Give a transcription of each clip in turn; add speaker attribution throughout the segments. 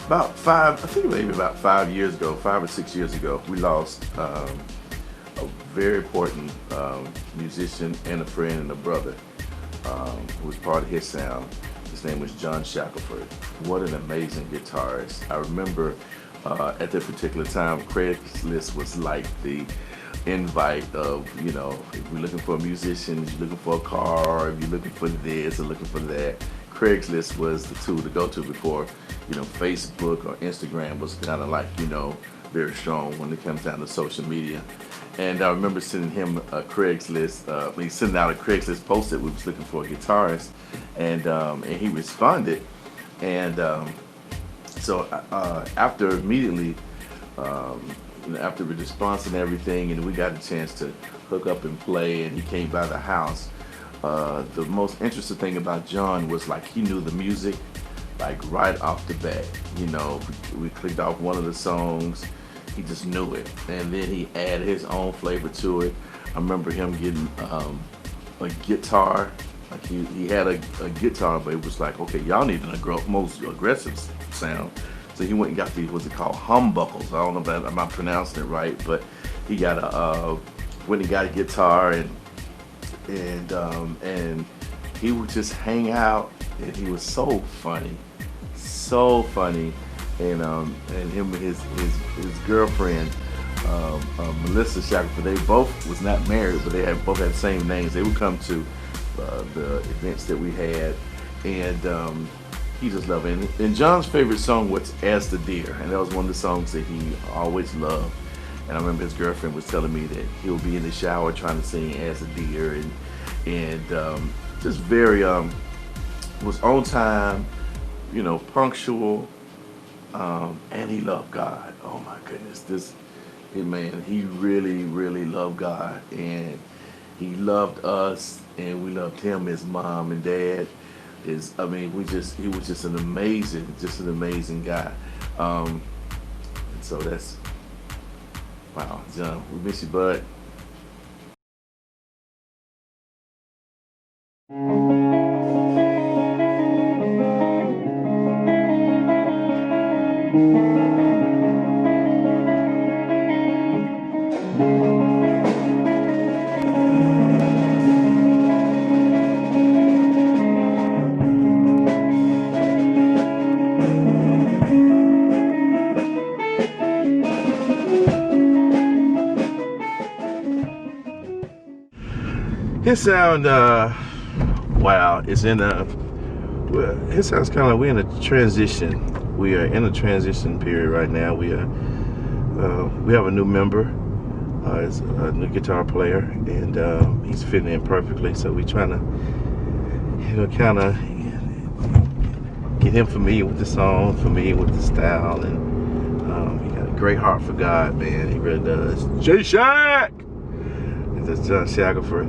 Speaker 1: About five, I think maybe about 5 years ago, 5 or 6 years ago, we lost a very important musician and a friend and a brother who was part of HISound. His name was John Shackelford. What an amazing guitarist. I remember at that particular time, Craigslist was like the invite of, you know, if you're looking for a musician, if you're looking for a car, if you're looking for this or looking for that, Craigslist was the tool to go to before, you know, Facebook or Instagram was kind of like, you know, very strong when it comes down to social media. And I remember sending him a Craigslist, sending out a Craigslist post that we was looking for a guitarist, and he responded. And so after immediately, after the response and everything, and we got a chance to hook up and play, and he came by the house. The most interesting thing about John was like he knew the music like right off the bat. You know, we clicked off one of the songs, he just knew it, and then he added his own flavor to it. I remember him getting a guitar. Like he had a guitar, but it was like, okay, y'all need an most aggressive sound. So he went and got these, what's it called, humbuckles. I don't know if I'm not pronouncing it right, but he got when he got a guitar, and he would just hang out, and he was so funny, and him and his girlfriend, Melissa Shackelford, they both was not married, but they both had the same names. They would come to the events that we had, and he just loved it. And John's favorite song was "As the Deer," and that was one of the songs that he always loved. And I remember his girlfriend was telling me that he'll be in the shower trying to sing "As a Deer," and just very was on time, you know, punctual, and he loved God. Oh my goodness, man, he really loved God, and he loved us, and we loved him. His mom and dad he was just an amazing guy. And so that's, wow, John, we miss you, bud. HISound, wow, it's in HISound's kind of, we're in a transition. We are in a transition period right now. We have a new member. It's a new guitar player, and he's fitting in perfectly. So we're trying to, you know, kind of get him familiar with the song, familiar with the style, and he got a great heart for God, man. He really does. J-Shack! That's John Shackelford,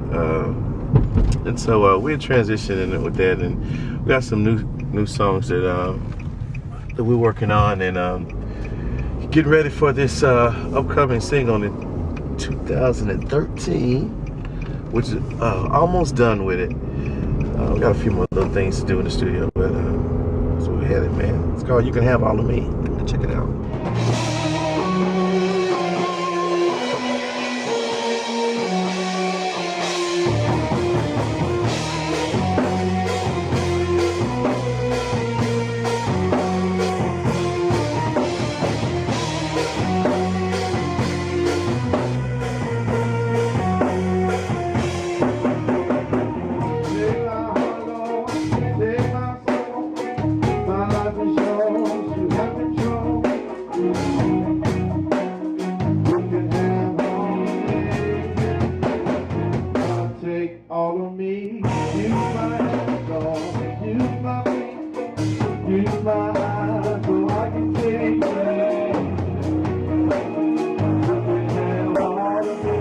Speaker 1: and so we're transitioning with that, and we got some new songs that we're working on, and getting ready for this upcoming single in 2013, which is almost done with it. We got a few more little things to do in the studio, but that's where we're headed, man. It's called "You Can Have All of Me." Check it out.
Speaker 2: All of me, use my hands, use my feet, use my eyes so I can see. All of me.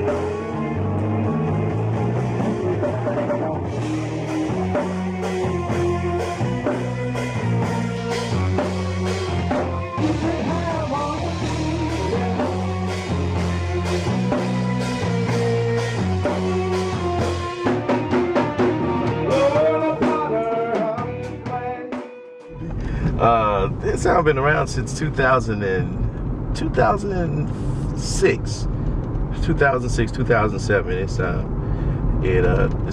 Speaker 1: HISound been around since 2006, 2007. It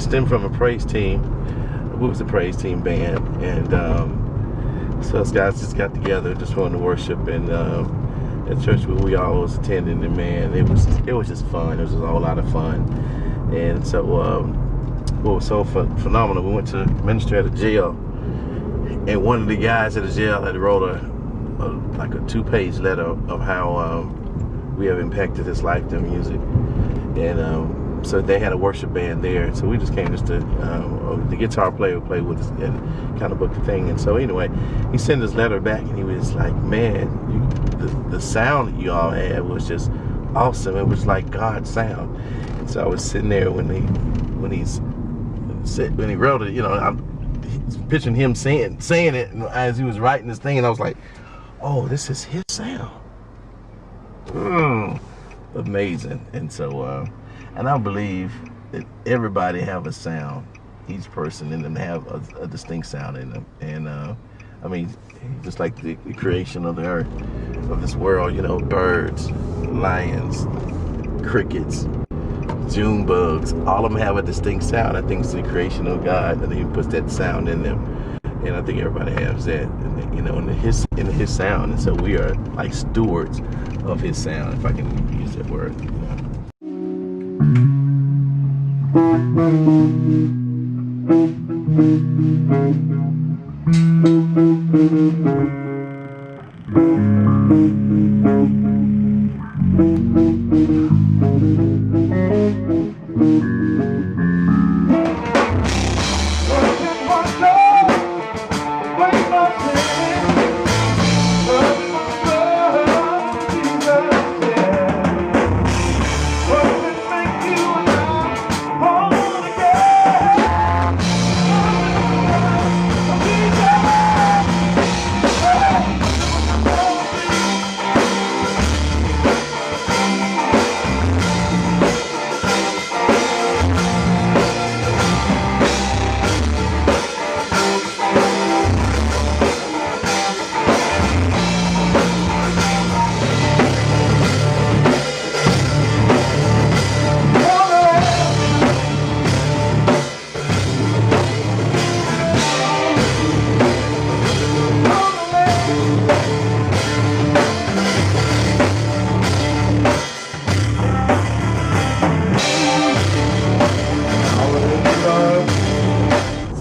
Speaker 1: stemmed from a praise team. We was a praise team band, and so us guys just got together, just wanted to worship, and at church where we all was attending, and man, it was just fun. It was just a whole lot of fun, and so what was so phenomenal, we went to ministry at a jail, and one of the guys at the jail had wrote like a 2-page letter of how we have impacted his life through music, and so they had a worship band there, so we just came just to the guitar player would play with us and kind of book the thing. And so anyway, he sent his letter back, and he was like, man, the sound that you all had was just awesome. It was like God's sound. And so I was sitting there when he wrote it, you know, I'm picturing him saying it, and as he was writing this thing, and I was like, oh, this is his sound. Amazing. And so and I believe that everybody have a sound, each person in them have a distinct sound in them. And I mean, just like the creation of the earth, of this world, you know, birds, lions, crickets, June bugs, all of them have a distinct sound. I think it's the creation of God that He puts that sound in them, and I think everybody has that, and, you know, in His sound. And so we are like stewards of His sound, if I can use that word. You know.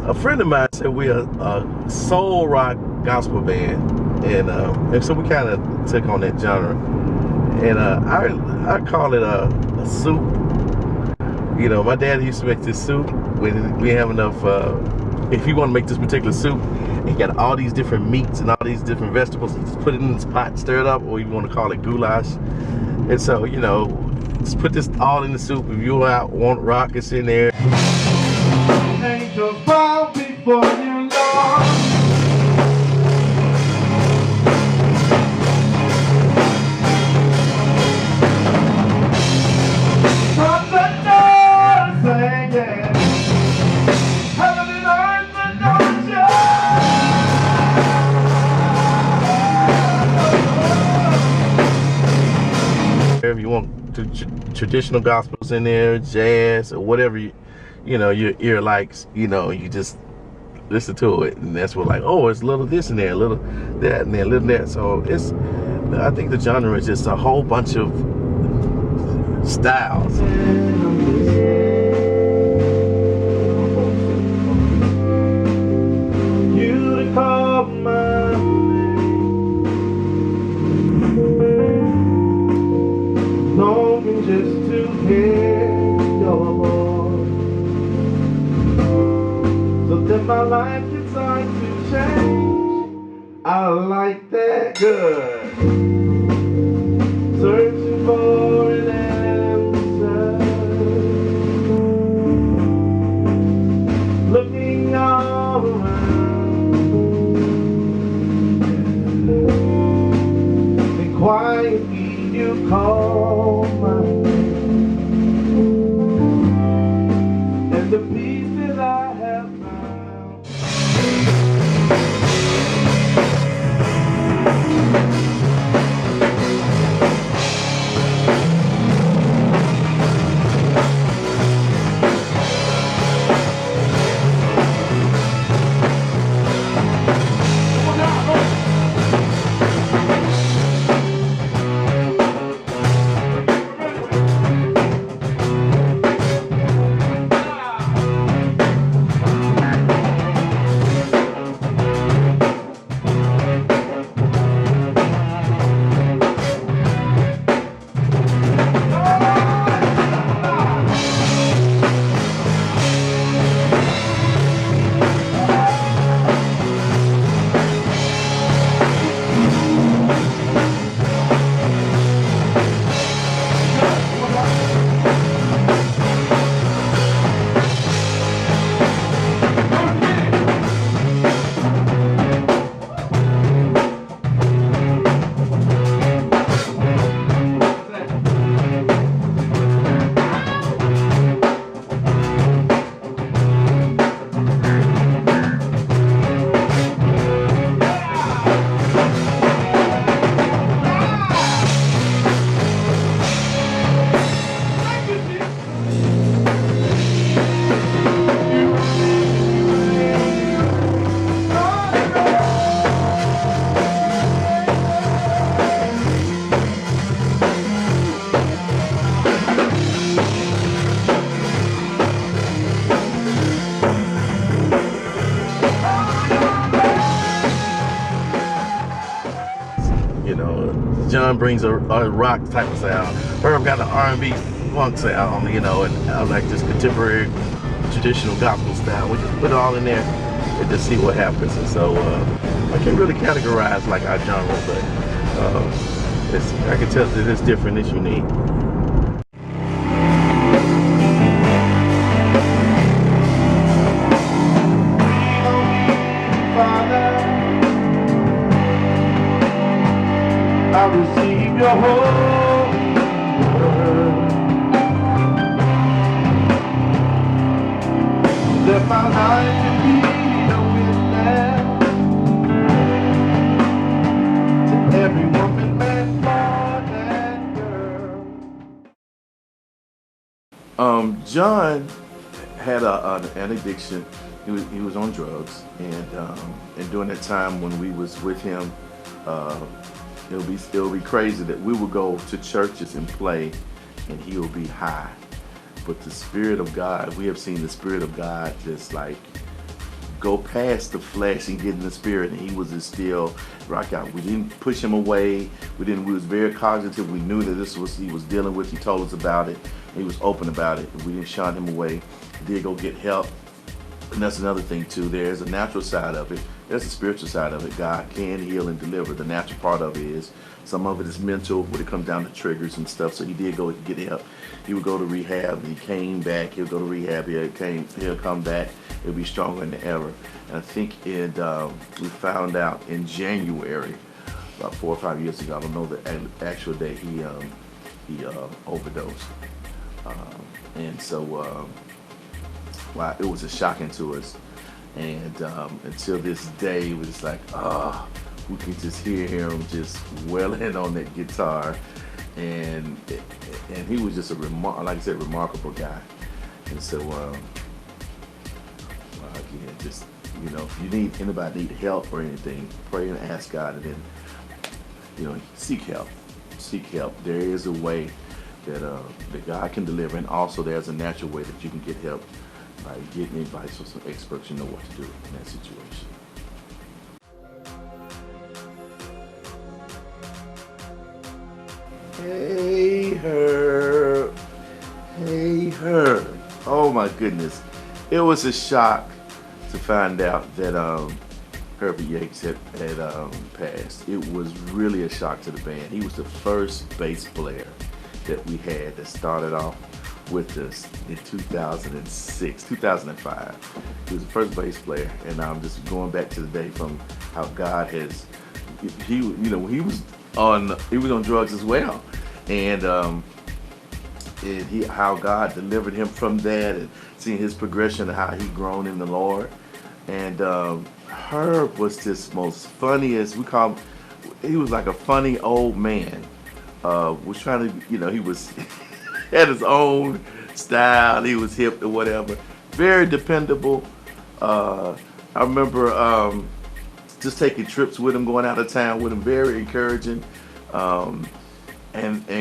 Speaker 1: A friend of mine said we're a soul rock gospel band, and so we kind of took on that genre, and I call it a soup. You know, my dad used to make this soup when we have enough. If you want to make this particular soup, you got all these different meats and all these different vegetables. You just put it in this pot, stir it up, or you want to call it goulash. And so, you know, just put this all in the soup. If you want rock, it's in there.
Speaker 2: Angels bow before you, Lord. Trumpet doors singing, heaven and earth adore you.
Speaker 1: If you want traditional gospels in there, jazz, or whatever you know your ear likes, you know, you just listen to it, and that's what, like, oh, it's a little this in there, a little that and then a little that. So it's, I think the genre is just a whole bunch of styles.
Speaker 2: You to call my name, longing just to hear your voice, so that my life can start to change. I like that. Good. Searching for an answer, looking all around, and quietly you call my name, and the peace that I have found.
Speaker 1: John brings a rock type of sound. Herb got an R&B funk sound, you know, and I like just contemporary traditional gospel style. We just put it all in there and just see what happens. And so I can't really categorize like our genre, but I can tell that it's different, it's unique.
Speaker 2: I receive your holy word. Let my life be a witness to every woman, man, boy, and girl.
Speaker 1: John had an addiction. He was on drugs, and during that time when we was with him, it'll be crazy that we would go to churches and play, and he'll be high. But the Spirit of God, we have seen the Spirit of God just like go past the flesh and get in the Spirit, and he was just still rock out. We didn't push him away. We was very cognitive. We knew that he was dealing with. He told us about it. He was open about it. We didn't shun him away. He did go get help. And that's another thing too. There's a natural side of it. There's a spiritual side of it. God can heal and deliver. The natural part of it is, some of it is mental when it comes down to triggers and stuff. So he did go get help. He would go to rehab, and he came back. He'll go to rehab. He'll come back. He'll be stronger than ever. And I think we found out in January, about 4 or 5 years ago. I don't know the actual day he overdosed. And so wow, it was a shocking to us. And until this day, it was like, we can just hear him just wailing on that guitar, and he was just like I said, remarkable guy. And so, again, just if anybody need help or anything, pray and ask God, and then seek help. Seek help. There is a way that God can deliver, and also there's a natural way that you can get help by getting advice from some experts who know what to do in that situation. Hey, Herb. Hey, Herb. Oh, my goodness. It was a shock to find out that Herbert Yates had passed. It was really a shock to the band. He was the first bass player that we had that started off with us in 2005. He was the first bass player, and I'm just going back to the day from how God has, he was on drugs as well, and how God delivered him from that, and seeing his progression and how he grown in the Lord. And Herb was just most funniest. He was like a funny old man. Was trying to, he was had his own style. He was hip or whatever. Very dependable. I remember just taking trips with him, going out of town with him. Very encouraging, and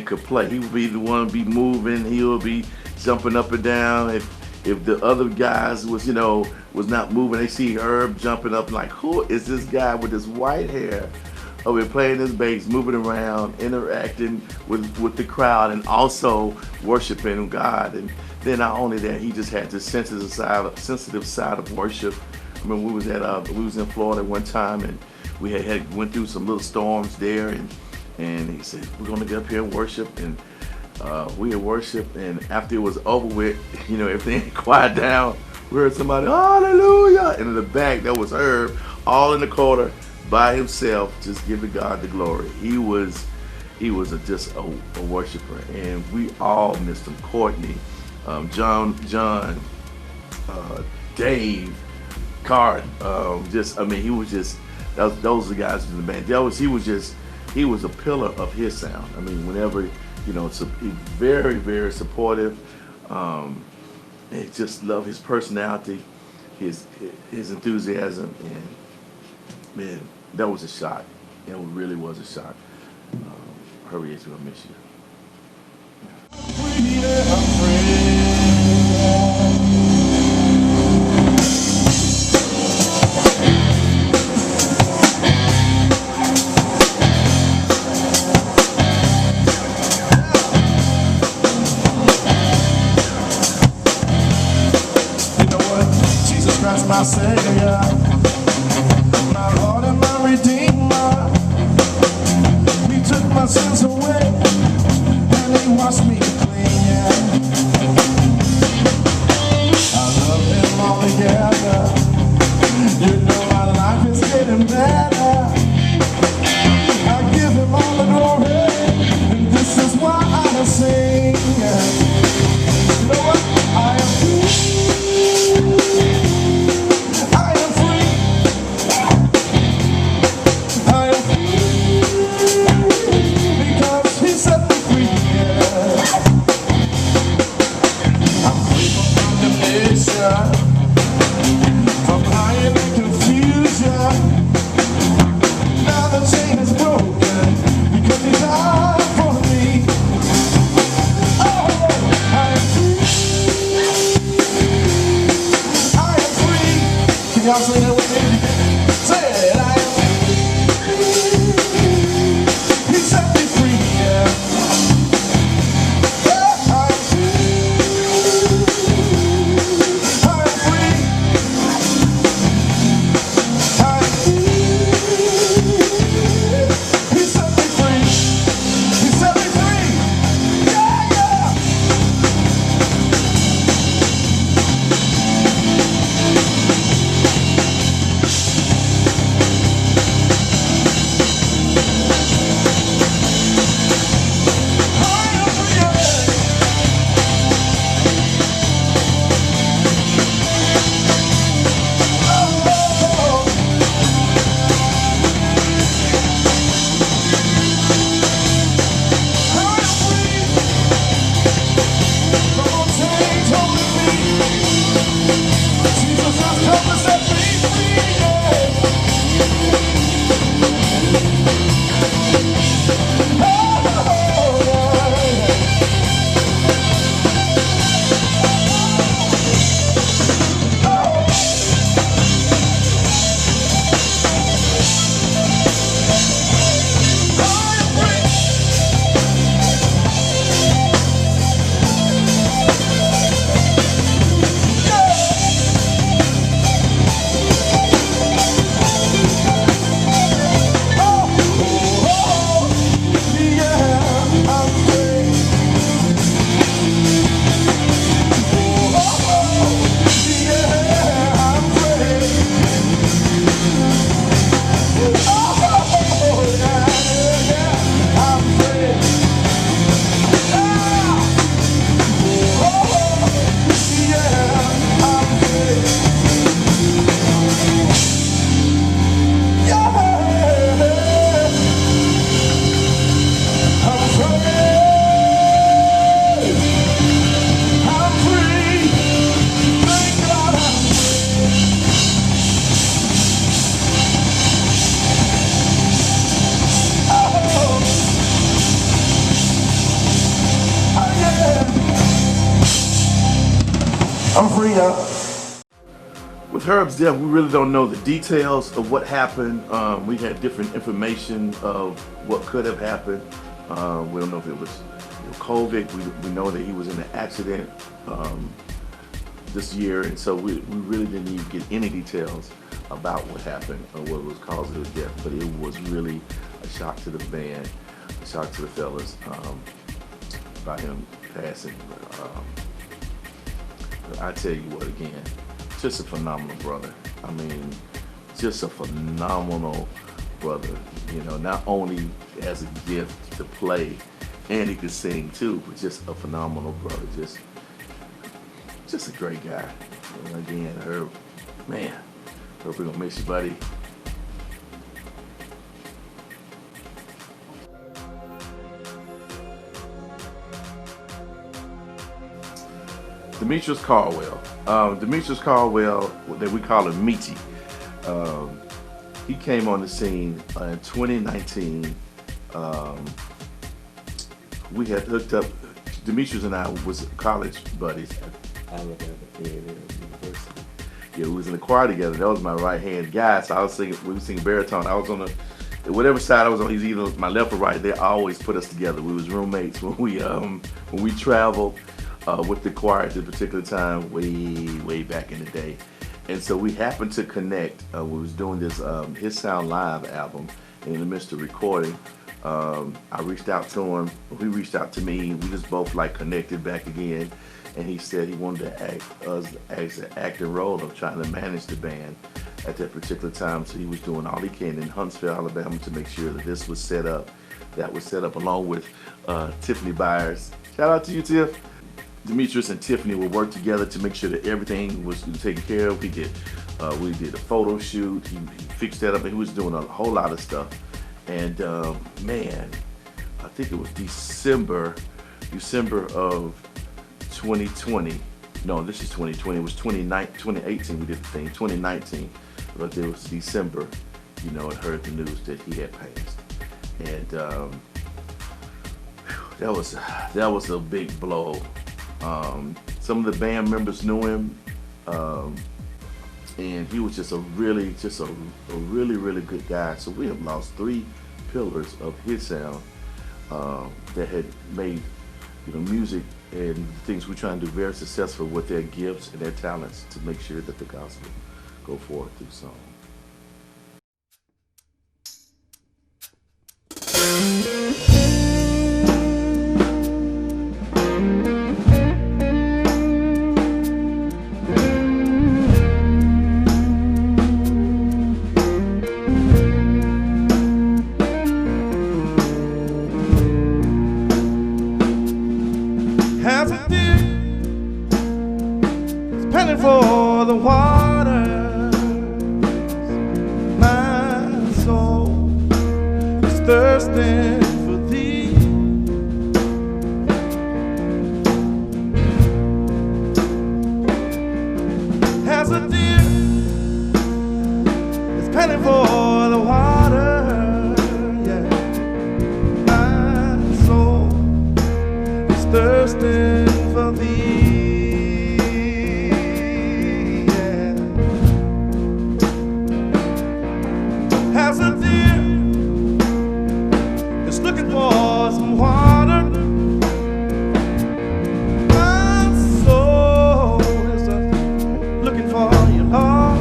Speaker 1: could play. He would be the one be moving. He would be jumping up and down. If the other guys was not moving, they see Herb jumping up like, who is this guy with this white hair? Oh, we're playing his bass, moving around, interacting with the crowd, and also worshiping God. And then not only that, he just had this sensitive side of worship. I mean, we was in Florida one time, and we had went through some little storms there, and he said, we're gonna get up here and worship, and we had worship, and after it was over with, everything quiet down, we heard somebody, hallelujah, and in the back, that was Herb, all in the corner, by himself, just giving God the glory. He was just a worshiper, and we all missed him. Courtney, John, Dave, Card, he was just, those are the guys in the band. He was a pillar of HISound. I mean, whenever, it's very, very supportive. I just love his personality, his enthusiasm, and man, that was a shock. It really was a shock. Hurry, Yates, we'll miss you.
Speaker 2: Christ, my Savior, my Lord and my Redeemer. He took my sins away and He washed me clean. Yeah. I love Him altogether. You know my life is getting better. I give Him all the glory, and this is why I sing. You know what? I am free. I am free. I am free because He set me free. Yeah. I'm free from condemnation, from lying and confusion. Now the chain is broken because He died for me. Oh, I am free. I am free. Can y'all say that with me? Say it. I am free. He set me free. Yeah. Yeah, I am free. I am free. I am free. He set me free. He set me free. Yeah, yeah. I'm free, y'all.
Speaker 1: With Herb's death, we really don't know the details of what happened. We had different information of what could have happened. We don't know if it was COVID. We know that he was in an accident this year, and so we really didn't even get any details about what happened or what was causing his death. But it was really a shock to the band, a shock to the fellas by him passing. But I tell you what, again, just a phenomenal brother. I mean, just a phenomenal brother. You know, not only as a gift to play, and he could sing too, but just a phenomenal brother. Just a great guy. And again, Herb, man, Herb, we're gonna miss you, buddy. Demetrius Caldwell. Demetrius Caldwell, that we call him Meaty. He came on the scene in 2019. We had hooked up. Demetrius and I was college buddies at Alabama University. Yeah, we was in the choir together. That was my right-hand guy. So I was singing. We were singing baritone. I was on the whatever side I was on. He's either my left or right. They always put us together. We was roommates when we traveled with the choir at this particular time, way back in the day. And so we happened to connect. We was doing this HISound Live album, and in the midst of recording, I reached out to him. He reached out to me. We just both like connected back again. And he said he wanted to act us as an acting role of trying to manage the band at that particular time. So he was doing all he can in Huntsville, Alabama, to make sure that this was set up. That was set up along with Tiffany Byers. Shout out to you, Tiff. Demetrius and Tiffany would work together to make sure that everything was taken care of. We did a photo shoot. He fixed that up, and he was doing a whole lot of stuff. And man, I think it was December of 2020. No, this is 2020. It was 2018 we did the thing. 2019, but it was December. You know, I heard the news that he had passed, and that was a big blow. Some of the band members knew him, and he was just a really good guy. So we have lost 3 pillars of HISound that had made, you know, music and things we're trying to do very successful with their gifts and their talents to make sure that the gospel go forward through song.
Speaker 2: Has a deer is penning for the water. My soul is thirsting for thee. Has a deer is penning for the water. Yeah, my soul thirsting for thee, yeah. Has a deer is looking for some water. My soul is looking for you, Lord.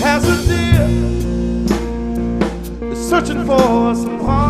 Speaker 2: Has a deer searching for some heart.